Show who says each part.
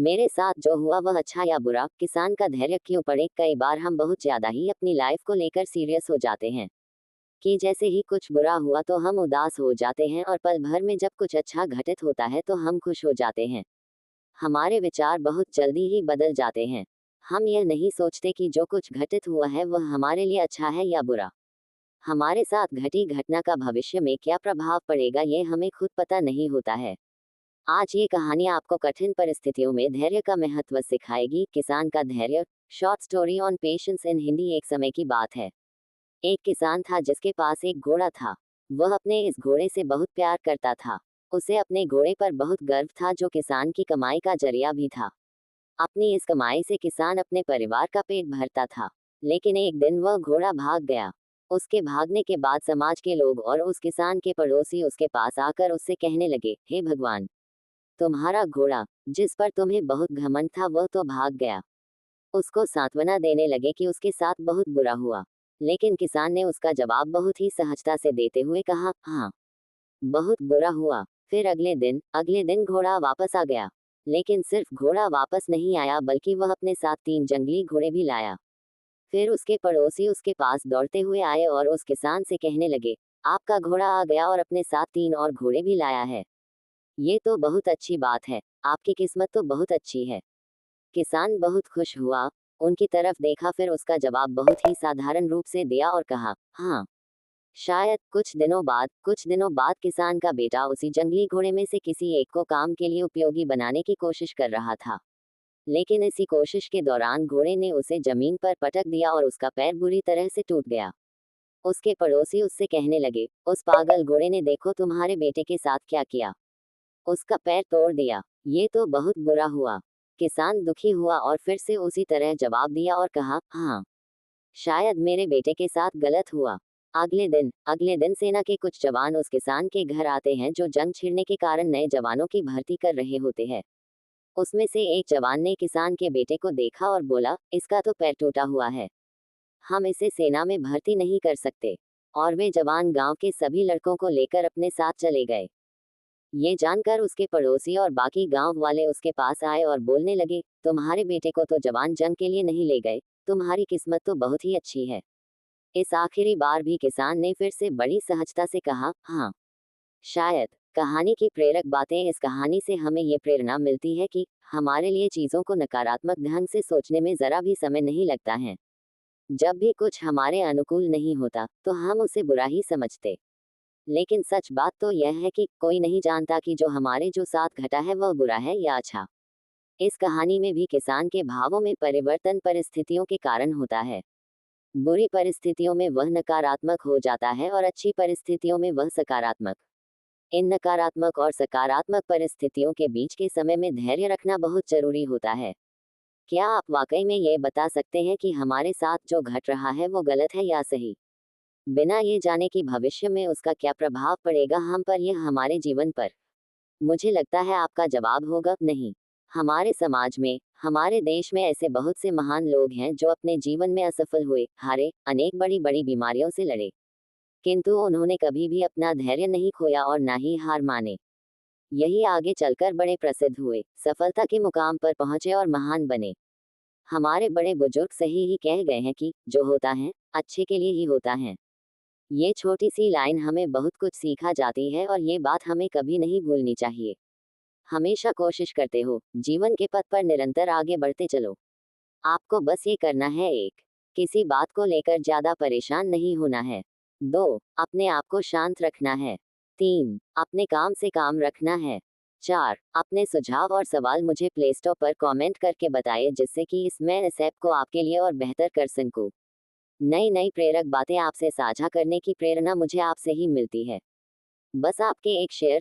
Speaker 1: मेरे साथ जो हुआ वह अच्छा या बुरा, किसान का धैर्य क्यों पड़े। कई बार हम बहुत ज्यादा ही अपनी लाइफ को लेकर सीरियस हो जाते हैं कि जैसे ही कुछ बुरा हुआ तो हम उदास हो जाते हैं, और पल भर में जब कुछ अच्छा घटित होता है तो हम खुश हो जाते हैं। हमारे विचार बहुत जल्दी ही बदल जाते हैं। हम यह नहीं सोचते कि जो कुछ घटित हुआ है वह हमारे लिए अच्छा है या बुरा। हमारे साथ घटी घटना का भविष्य में क्या प्रभाव पड़ेगा ये हमें खुद पता नहीं होता है। आज ये कहानी आपको कठिन परिस्थितियों में धैर्य का महत्व सिखाएगी। किसान का धैर्य। शॉर्ट स्टोरी ऑन पेशेंस इन हिंदी। एक समय की बात है। एक किसान था जिसके पास एक घोड़ा था। वह अपने इस घोड़े से बहुत प्यार करता था। उसे अपने घोड़े पर बहुत गर्व था, जो किसान की कमाई का जरिया भी था। अपनी इस कमाई से किसान अपने परिवार का पेट भरता था। लेकिन एक दिन वह घोड़ा भाग गया। उसके भागने के बाद समाज के लोग और उस किसान के पड़ोसी उसके पास आकर उससे कहने लगे, हे भगवान, तुम्हारा घोड़ा, जिस पर तुम्हें बहुत घमंड था, वह तो भाग गया। उसको सांत्वना देने लगे कि उसके साथ बहुत बुरा हुआ। लेकिन किसान ने उसका जवाब बहुत ही सहजता से देते हुए कहा, हाँ, बहुत बुरा हुआ। फिर अगले दिन घोड़ा वापस आ गया। लेकिन सिर्फ घोड़ा वापस नहीं आया, बल्कि वह अपने साथ 3 जंगली घोड़े भी लाया। फिर उसके पड़ोसी उसके पास दौड़ते हुए आए और उस किसान से कहने लगे, आपका घोड़ा आ गया और अपने साथ 3 और घोड़े भी लाया है। ये तो बहुत अच्छी बात है। आपकी किस्मत तो बहुत अच्छी है। किसान बहुत खुश हुआ, उनकी तरफ देखा, फिर उसका जवाब बहुत ही साधारण रूप से दिया और कहा, हाँ। शायद कुछ दिनों बाद किसान का बेटा उसी जंगली घोड़े में से किसी एक को काम के लिए उपयोगी बनाने की कोशिश कर रहा था। लेकिन इसी कोशिश के दौरान घोड़े ने उसे जमीन पर पटक दिया और उसका पैर बुरी तरह से टूट गया। उसके पड़ोसी उससे कहने लगे, उस पागल घोड़े ने देखो तुम्हारे बेटे के साथ क्या किया, उसका पैर तोड़ दिया। ये तो बहुत बुरा हुआ। किसान दुखी हुआ और फिर से उसी तरह जवाब दिया और कहा, हाँ, शायद मेरे बेटे के साथ गलत हुआ। अगले दिन सेना के कुछ जवान उस किसान के घर आते हैं, जो जंग छिड़ने के कारण नए जवानों की भर्ती कर रहे होते हैं। उसमें से एक जवान ने किसान के बेटे को देखा और बोला, इसका तो पैर टूटा हुआ है, हम इसे सेना में भर्ती नहीं कर सकते। और वे जवान गांव के सभी लड़कों को लेकर अपने साथ चले गए। ये जानकर उसके पड़ोसी और बाकी गांव वाले उसके पास आए और बोलने लगे, तुम्हारे बेटे को तो जवान जंग के लिए नहीं ले गए, तुम्हारी किस्मत तो बहुत ही अच्छी है। इस आखिरी बार भी किसान ने फिर से बड़ी सहजता से कहा, हाँ, शायद। कहानी की प्रेरक बातें। इस कहानी से हमें ये प्रेरणा मिलती है कि हमारे लिए चीजों को नकारात्मक ढंग से सोचने में जरा भी समय नहीं लगता है। जब भी कुछ हमारे अनुकूल नहीं होता तो हम उसे बुरा ही समझते। लेकिन सच बात तो यह है कि कोई नहीं जानता कि जो साथ घटा है वह बुरा है या अच्छा। इस कहानी में भी किसान के भावों में परिवर्तन परिस्थितियों के कारण होता है। बुरी परिस्थितियों में वह नकारात्मक हो जाता है और अच्छी परिस्थितियों में वह सकारात्मक। इन नकारात्मक और सकारात्मक परिस्थितियों के बीच के समय में धैर्य रखना बहुत जरूरी होता है। क्या आप वाकई में ये बता सकते हैं कि हमारे साथ जो घट रहा है वो गलत है या सही, बिना ये जाने कि भविष्य में उसका क्या प्रभाव पड़ेगा हम पर या हमारे जीवन पर? मुझे लगता है आपका जवाब होगा, नहीं। हमारे समाज में, हमारे देश में ऐसे बहुत से महान लोग हैं जो अपने जीवन में असफल हुए, हारे, अनेक बड़ी बड़ी बीमारियों से लड़े, किंतु उन्होंने कभी भी अपना धैर्य नहीं खोया और ना ही हार माने। यही आगे चलकर बड़े प्रसिद्ध हुए, सफलता के मुकाम पर पहुंचे और महान बने। हमारे बड़े बुजुर्ग सही ही कह गए हैं कि जो होता है अच्छे के लिए ही होता है। ये छोटी सी लाइन हमें बहुत कुछ सिखा जाती है, और ये बात हमें कभी नहीं भूलनी चाहिए। हमेशा कोशिश करते हो, जीवन के पथ पर निरंतर आगे बढ़ते चलो। आपको बस ये करना है, एक, किसी बात को लेकर ज्यादा परेशान नहीं होना है। 2, अपने आप को शांत रखना है। 3, अपने काम से काम रखना है। 4, अपने सुझाव और सवाल मुझे प्ले स्टोर पर कमेंट करके बताइए, जिससे कि मैं इस ऐप को आपके लिए और बेहतर कर सकूं। नई नई प्रेरक बातें आपसे साझा करने की प्रेरणा मुझे आपसे ही मिलती है। बस आपके एक शेयर